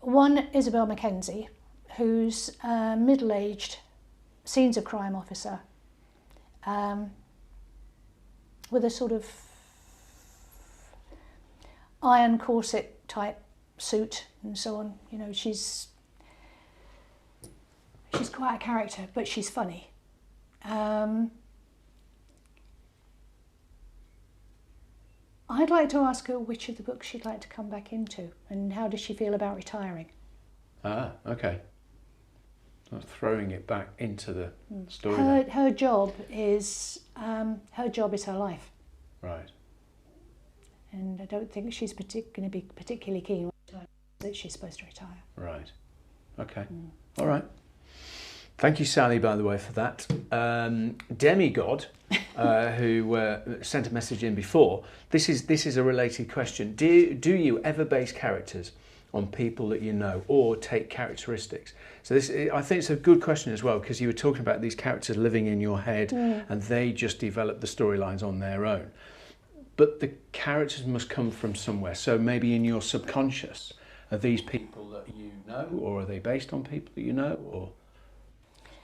One, Isabel Mackenzie, who's a middle-aged scenes of crime officer with a sort of iron corset type suit and so on. You know, she's quite a character, but she's funny. I'd like to ask her which of the books she'd like to come back into and how does she feel about retiring. Ah, okay. Not throwing it back into the story. Her job is her life. Right. And I don't think she's going to be particularly keen that she's supposed to retire. Right. Okay. All right. Thank you, Sally, by the way, for that. Demigod, who sent a message in before. This is a related question. Do you ever base characters on people that you know or take characteristics? So this, I think it's a good question as well, because you were talking about these characters living in your head and they just develop the storylines on their own. But the characters must come from somewhere. So maybe in your subconscious, are these people that you know, or are they based on people that you know, or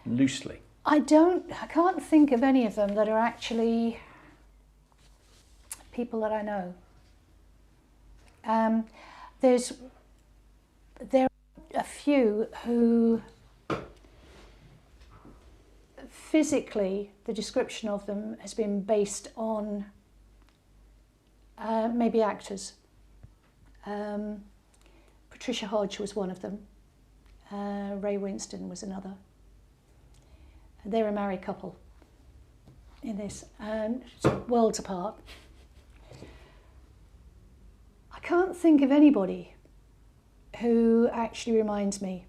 loosely? I can't think of any of them that are actually people that I know. There are a few who physically the description of them has been based on maybe actors. Patricia Hodge was one of them. Ray Winston was another. They're a married couple in this, and worlds apart. I can't think of anybody who actually reminds me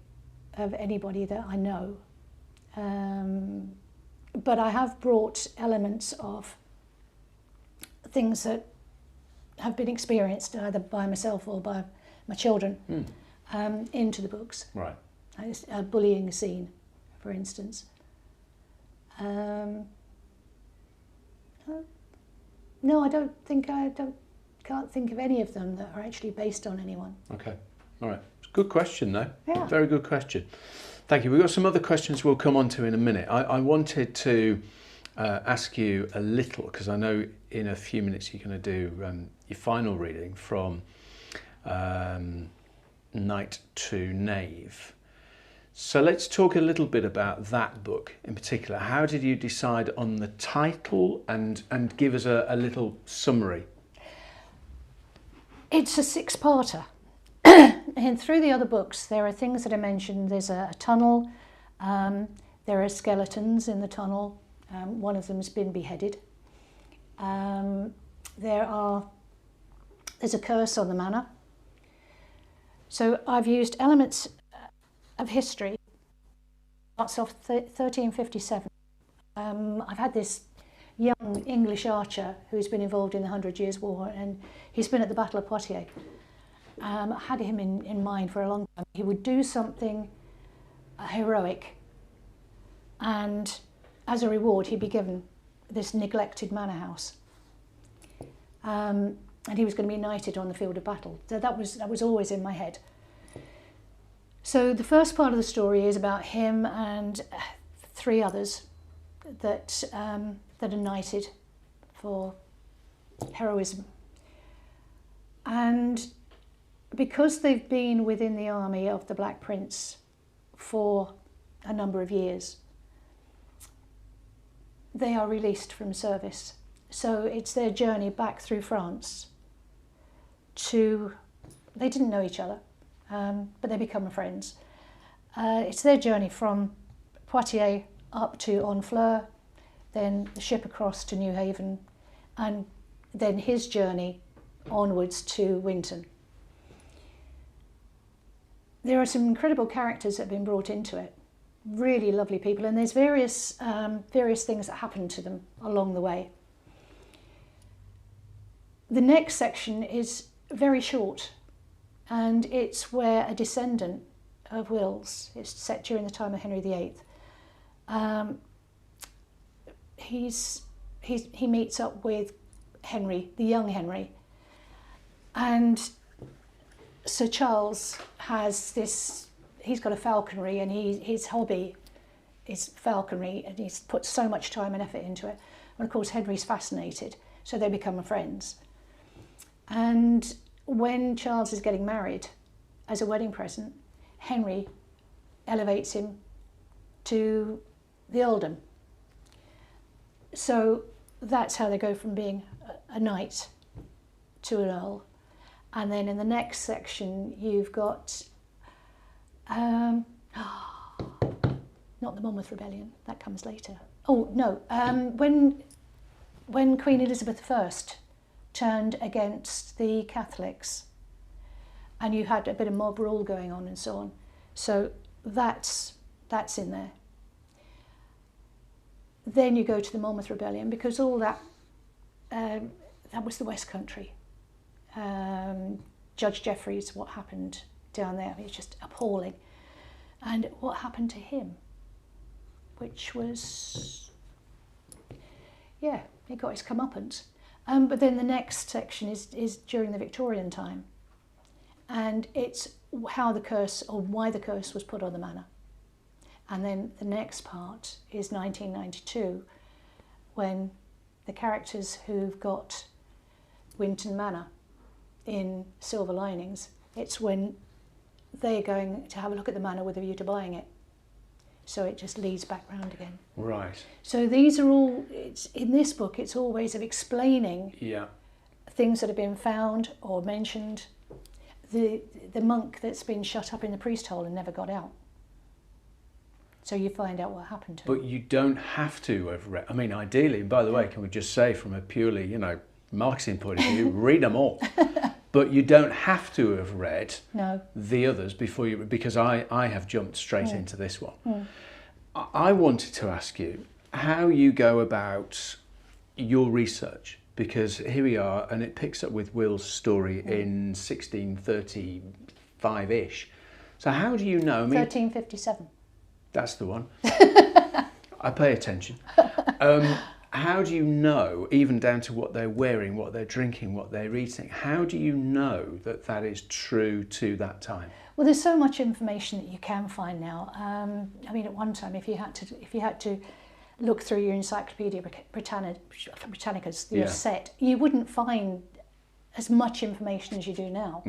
of anybody that I know. But I have brought elements of things that have been experienced either by myself or by my children into the books. Right. A bullying scene, for instance. No, can't think of any of them that are actually based on anyone. Okay, all right. It's a good question, though. Yeah. Very good question. Thank you. We've got some other questions we'll come on to in a minute. I wanted to ask you a little, because I know in a few minutes you're going to do your final reading from Knight to Knave. So let's talk a little bit about that book in particular. How did you decide on the title and give us a little summary? It's a six-parter. And through the other books, there are things that are mentioned. There's a tunnel. There are skeletons in the tunnel. One of them's been beheaded. There's a curse on the manor. So I've used elements of history. Starts off 1357. I've had this young English archer who's been involved in the 100 Years' War, and he's been at the Battle of Poitiers. I had him in mind for a long time. He would do something heroic, and as a reward he'd be given this neglected manor house. And he was going to be knighted on the field of battle. So that was always in my head. So the first part of the story is about him and 3 others that are knighted for heroism. And because they've been within the army of the Black Prince for a number of years, they are released from service. So it's their journey back through France they didn't know each other, but they become friends. It's their journey from Poitiers up to Honfleur, then the ship across to New Haven, and then his journey onwards to Winton. There are some incredible characters that have been brought into it, really lovely people, and there's various things that happen to them along the way. The next section is very short, and it's where a descendant of Will's, it's set during the time of Henry VIII, he meets up with Henry, the young Henry, and Sir Charles has this, he's got a falconry, and his hobby is falconry, and he's put so much time and effort into it. And of course Henry's fascinated, so they become friends. And when Charles is getting married, as a wedding present, Henry elevates him to the earldom. So that's how they go from being a knight to an earl. And then in the next section, you've got, not the Monmouth Rebellion, that comes later. Oh, no, when Queen Elizabeth I turned against the Catholics, and you had a bit of mob rule going on and so on. So that's in there. Then you go to the Monmouth Rebellion, because all that, that was the West Country. Judge Jeffreys, what happened down there, it's just appalling. And what happened to him, which was, yeah, he got his comeuppance. But then the next section is during the Victorian time, and it's how the curse, or why the curse was put on the manor. And then the next part is 1992, when the characters who've got Winton Manor in Silver Linings, it's when they're going to have a look at the manor with a view to buying it. So it just leads back round again. Right. So these are all, in this book, it's all ways of explaining things that have been found or mentioned. The monk that's been shut up in the priest hole and never got out. So you find out what happened to him. But you don't have to have read, I mean, ideally, by the way, can we just say from a purely, marketing point of view, read them all. But you don't have to have read the others before you, because I have jumped straight into this one. I wanted to ask you how you go about your research, because here we are, and it picks up with Will's story in 1635-ish. So how do you know? I mean, 1357. That's the one. I pay attention. How do you know, even down to what they're wearing, what they're drinking, what they're eating, how do you know that that is true to that time? Well, there's so much information that you can find now. I mean, at one time, if you had to look through your Encyclopedia Britannicas, your set, you wouldn't find as much information as you do now.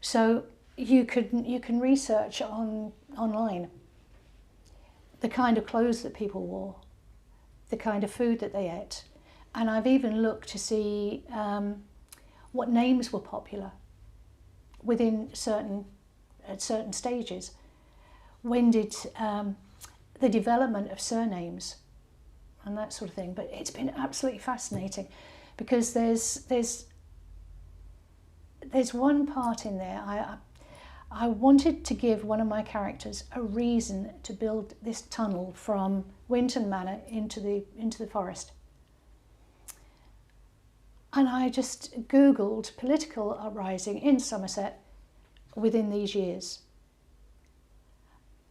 So you can research online the kind of clothes that people wore, the kind of food that they ate, and I've even looked to see what names were popular within at certain stages. When did the development of surnames and that sort of thing? But it's been absolutely fascinating, because there's one part in there. I wanted to give one of my characters a reason to build this tunnel from Winton Manor into the forest. And I just Googled political uprising in Somerset within these years.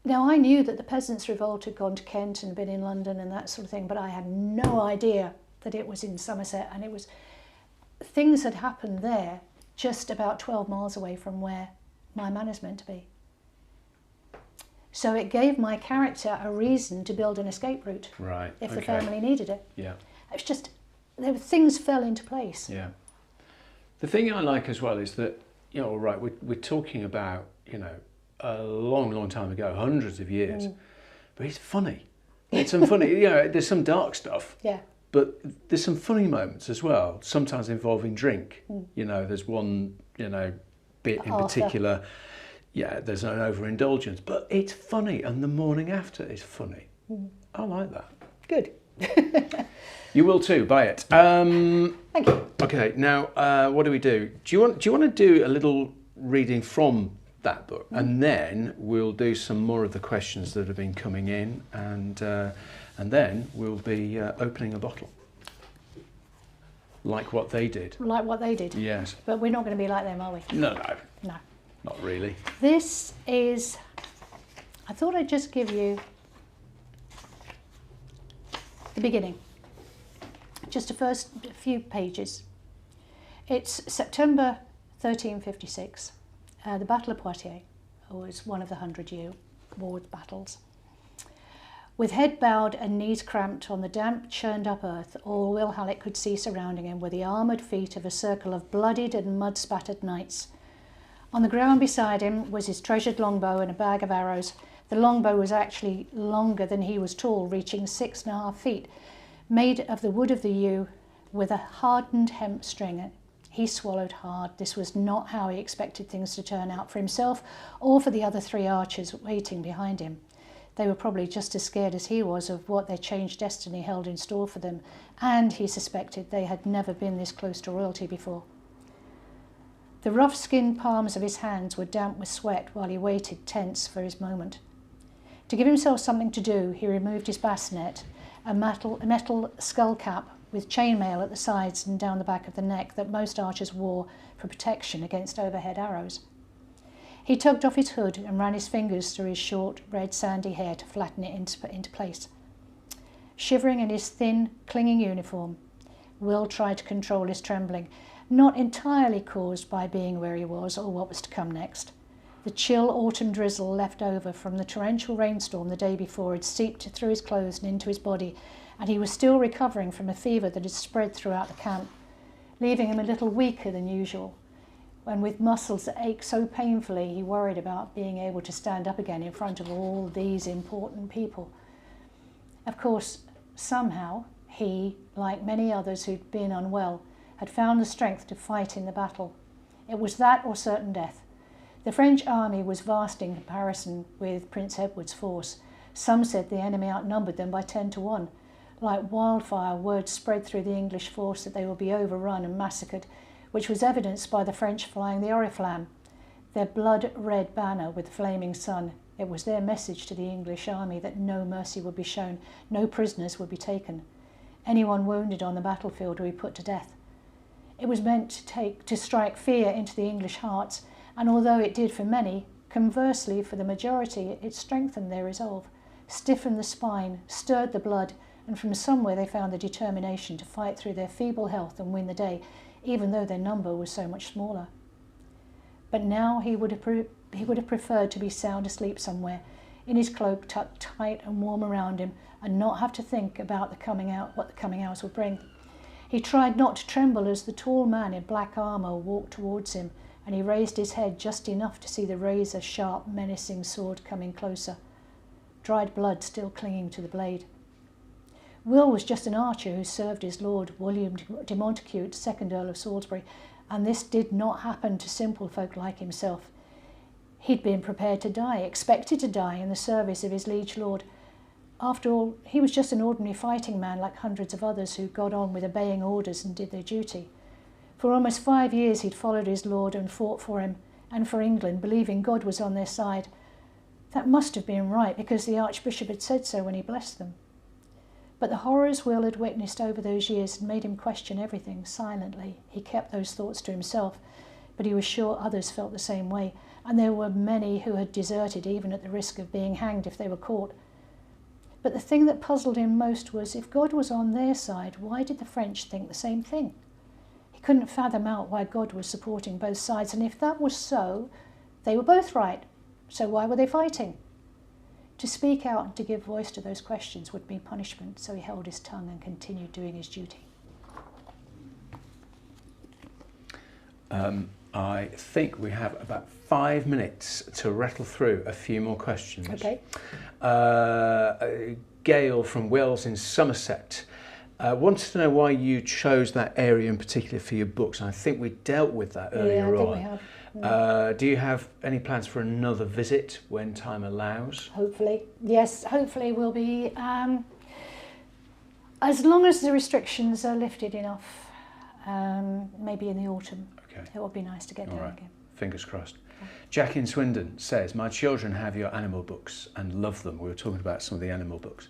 Now, I knew that the Peasants' Revolt had gone to Kent and been in London and that sort of thing, but I had no idea that it was in Somerset, and things had happened there just about 12 miles away from where my manor's meant to be. So it gave my character a reason to build an escape route, right, if the family needed it. Yeah. It was just, things fell into place. Yeah. The thing I like as well is that, all right, we're talking about, a long, long time ago, hundreds of years, but it's funny. It's some funny, there's some dark stuff. Yeah. But there's some funny moments as well, sometimes involving drink. There's one, bit in particular, there's an overindulgence, but it's funny, and the morning after is funny. I like that. Good. You will too, buy it. Thank you. Okay, now what do we do? Do you want to do a little reading from that book, and then we'll do some more of the questions that have been coming in, and then we'll be opening a bottle. Like what they did. Like what they did. Yes. But we're not going to be like them, are we? No. No. Not really. This is, I thought I'd just give you the beginning. Just the first few pages. It's September 1356. The Battle of Poitiers was one of the 100-Year War battles. With head bowed and knees cramped on the damp, churned-up earth, all Will Hallett could see surrounding him were the armoured feet of a circle of bloodied and mud-spattered knights. On the ground beside him was his treasured longbow and a bag of arrows. The longbow was actually longer than he was tall, reaching 6.5 feet, made of the wood of the yew with a hardened hemp string. He swallowed hard. This was not how he expected things to turn out for himself or for the other 3 archers waiting behind him. They were probably just as scared as he was of what their changed destiny held in store for them, and he suspected they had never been this close to royalty before. The rough-skinned palms of his hands were damp with sweat while he waited tense for his moment. To give himself something to do, he removed his bassinet, a metal skull cap with chainmail at the sides and down the back of the neck that most archers wore for protection against overhead arrows. He tugged off his hood and ran his fingers through his short, red, sandy hair to flatten it into place. Shivering in his thin, clinging uniform, Will tried to control his trembling, not entirely caused by being where he was or what was to come next. The chill autumn drizzle left over from the torrential rainstorm the day before had seeped through his clothes and into his body, and he was still recovering from a fever that had spread throughout the camp, leaving him a little weaker than usual. And with muscles that ached so painfully, he worried about being able to stand up again in front of all these important people. Of course, somehow, he, like many others who'd been unwell, had found the strength to fight in the battle. It was that or certain death. The French army was vast in comparison with Prince Edward's force. Some said the enemy outnumbered them by 10 to 1. Like wildfire, word spread through the English force that they would be overrun and massacred, which was evidenced by the French flying the oriflamme, their blood-red banner with the flaming sun. It was their message to the English army that no mercy would be shown, no prisoners would be taken. Anyone wounded on the battlefield would be put to death. It was meant to strike fear into the English hearts, and although it did for many, conversely for the majority, it strengthened their resolve, stiffened the spine, stirred the blood, and from somewhere they found the determination to fight through their feeble health and win the day, even though their number was so much smaller. But now he would have preferred to be sound asleep somewhere, in his cloak tucked tight and warm around him, and not have to think about what the coming hours would bring. He tried not to tremble as the tall man in black armour walked towards him, and he raised his head just enough to see the razor-sharp, menacing sword coming closer, dried blood still clinging to the blade. Will was just an archer who served his lord, William de Montacute, 2nd Earl of Salisbury, and this did not happen to simple folk like himself. He'd been prepared to die, expected to die in the service of his liege lord. After all, he was just an ordinary fighting man like hundreds of others who got on with obeying orders and did their duty. For almost 5 years he'd followed his lord and fought for him, and for England, believing God was on their side. That must have been right, because the Archbishop had said so when he blessed them. But the horrors Will had witnessed over those years had made him question everything silently. He kept those thoughts to himself, but he was sure others felt the same way, and there were many who had deserted, even at the risk of being hanged if they were caught. But the thing that puzzled him most was, if God was on their side, why did the French think the same thing? He couldn't fathom out why God was supporting both sides, and if that was so, they were both right. So why were they fighting? To speak out and to give voice to those questions would be punishment, so he held his tongue and continued doing his duty. I think we have about 5 minutes to rattle through a few more questions. Okay. Gail from Wells in Somerset wanted to know why you chose that area in particular for your books. And I think we dealt with that earlier on. Yeah, I think we have. Yeah. Do you have any plans for another visit when time allows? Hopefully. Yes, hopefully we'll be, as long as the restrictions are lifted enough, maybe in the autumn. Okay. It would be nice to get down again. Fingers crossed. Jack in Swindon says, my children have your animal books and love them. We were talking about some of the animal books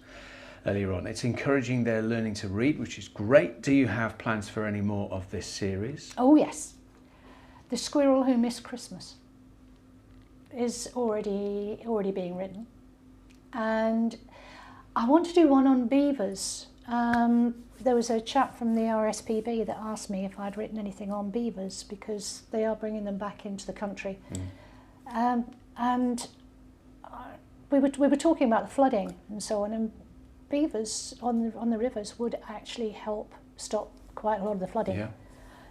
earlier on. It's encouraging their learning to read, which is great. Do you have plans for any more of this series? Oh yes. The Squirrel Who Missed Christmas is already being written. And I want to do one on beavers. There was a chap from the RSPB that asked me if I'd written anything on beavers, because they are bringing them back into the country. And we were talking about the flooding and so on, and beavers on the rivers would actually help stop quite a lot of the flooding. Yeah.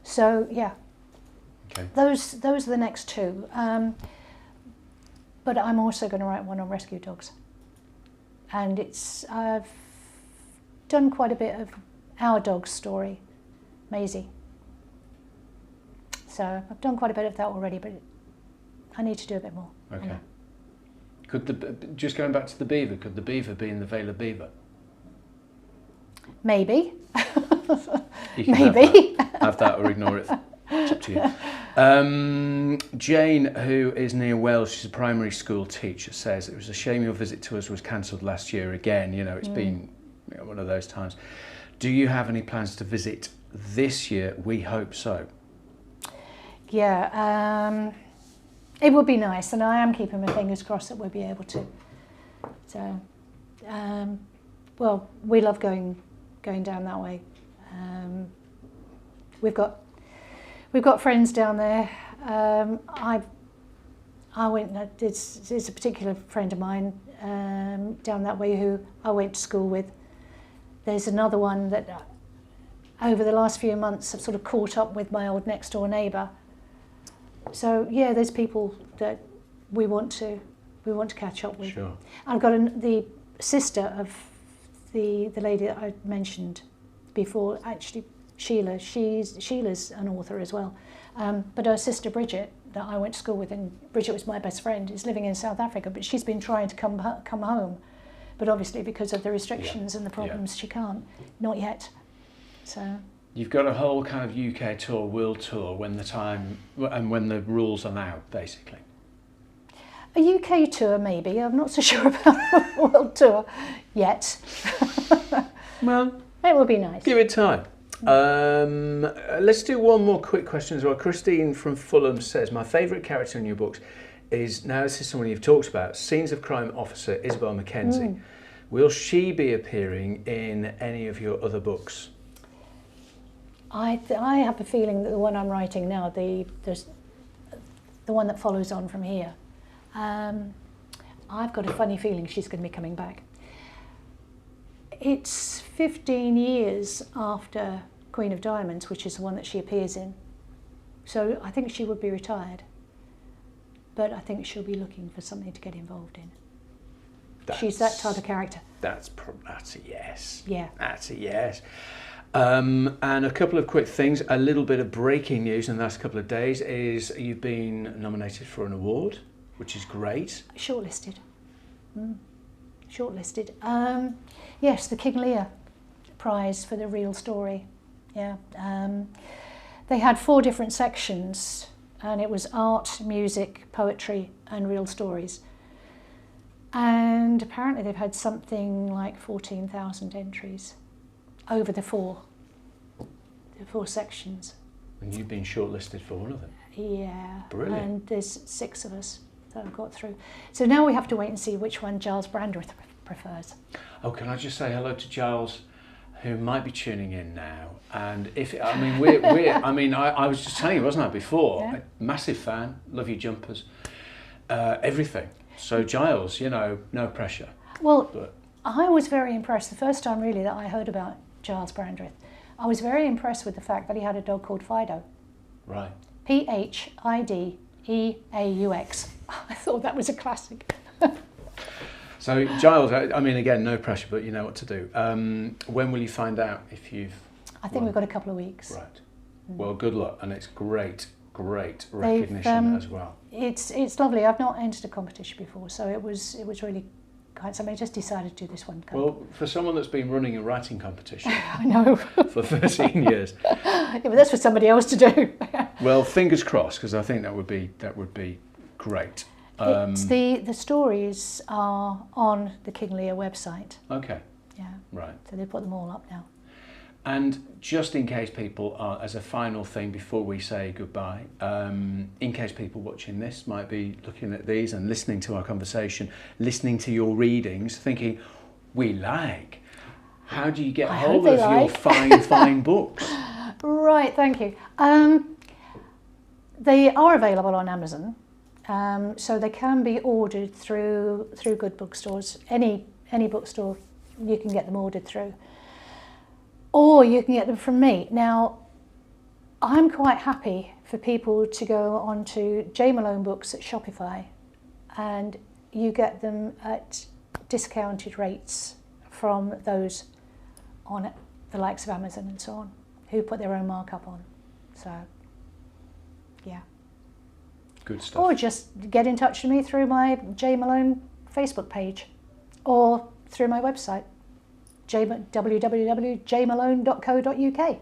So yeah, okay. Those are the next two. But I'm also going to write one on rescue dogs, and I've done quite a bit of our dog's story, Maisie. So I've done quite a bit of that already, but I need to do a bit more. Okay. Just going back to the beaver, could the beaver be in the Vale of Beaver? Maybe. You can Maybe. Have that or ignore it. It's up to you. Jane, who is near Wells, she's a primary school teacher, says it was a shame your visit to us was cancelled last year again. You know, it's been one of those times. Do you have any plans to visit this year? We hope so. Yeah, it would be nice, and I am keeping my fingers crossed that we'll be able to. So, well, we love going down that way. We've got friends down there. I went. It's a particular friend of mine down that way who I went to school with. There's another one that over the last few months I've sort of caught up with, my old next door neighbour. So yeah, there's people that we want to catch up with. Sure. I've got the sister of the lady that I mentioned before, actually Sheila. Sheila's an author as well, but her sister Bridget that I went to school with, and Bridget was my best friend, is living in South Africa, but she's been trying to come home, but obviously because of the restrictions and the problems she can't, not yet. So you've got a whole kind of UK tour, world tour, when the rules allow, basically. A UK tour maybe, I'm not so sure about a world tour yet. Well, it will be nice. Give it time. Let's do one more quick question as well. Christine from Fulham says, my favourite character in your books is, now this is someone you've talked about, Scenes of Crime officer Isabel Mackenzie. Will she be appearing in any of your other books? I have a feeling that the one I'm writing now, the one that follows on from here, I've got a funny feeling she's going to be coming back. It's 15 years after Queen of Diamonds, which is the one that she appears in. So I think she would be retired, but I think she'll be looking for something to get involved in. She's that type of character. That's a yes. Yeah. That's a yes. And a couple of quick things. A little bit of breaking news in the last couple of days is you've been nominated for an award, which is great. Shortlisted. Shortlisted. Yes, the King Lear Prize for the real story. Yeah. They had 4 different sections and it was art, music, poetry, and real stories. And apparently they've had something like 14,000 entries over the four sections. And you've been shortlisted for all of them? Yeah. Brilliant. And there's 6 of us that have got through. So now we have to wait and see which one Giles Brandreth prefers. Oh, can I just say hello to Giles, who might be tuning in now? And if I mean, I was just telling you, wasn't I, before? Yeah. A massive fan, love your jumpers, everything. So Giles, you know, no pressure. Well, But I was very impressed the first time really that I heard about Giles Brandreth. I was very impressed with the fact that he had a dog called Fido. right. Phideaux. I thought that was a classic. So Giles, I mean, again, no pressure, but you know what to do. When will you find out if you've? I think we've got a couple of weeks. Right. Well, good luck, and it's great recognition as well. It's lovely. I've not entered a competition before, so it was really kind. So I just decided to do this one. Well, for someone that's been running a writing competition I know. for 13 years. Yeah, but that's for somebody else to do. Well, fingers crossed, because I think that would be great. The stories are on the King Lear website. Okay. Yeah. Right. So they put them all up now. And just in case people are, as a final thing before we say goodbye, in case people watching this might be looking at these and listening to our conversation, listening to your readings, thinking, we like, how do you get hold of your fine books? Right, thank you. They are available on Amazon, so they can be ordered through good bookstores. Any bookstore you can get them ordered through. Or you can get them from me. Now, I'm quite happy for people to go on to J Malone Books at Shopify, and you get them at discounted rates from those on the likes of Amazon and so on, who put their own markup on. So, yeah. Good stuff. Or just get in touch with me through my J Malone Facebook page, or through my website, www.jmalone.co.uk.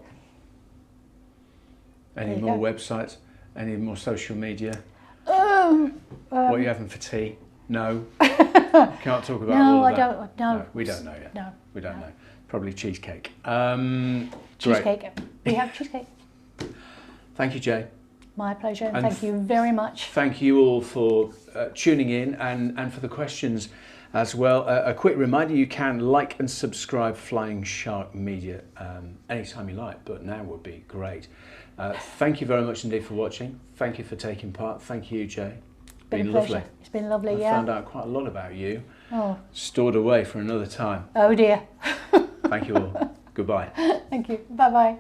Any more websites? Any more social media? What are you having for tea? No. Can't talk about all of that. No, we don't know yet. No. We don't know. Probably cheesecake. Cheesecake. Great. We have cheesecake. Thank you, Jay. My pleasure, and And thank you very much. Thank you all for tuning in and for the questions as well. A quick reminder, you can like and subscribe Flying Shark Media anytime you like, but now would be great. Thank you very much indeed for watching. Thank you for taking part. Thank you, Jay. Been a pleasure. It's been lovely, I yeah. found out quite a lot about you. Oh. Stored away for another time. Oh dear. Thank you all. Goodbye. Thank you. Bye-bye.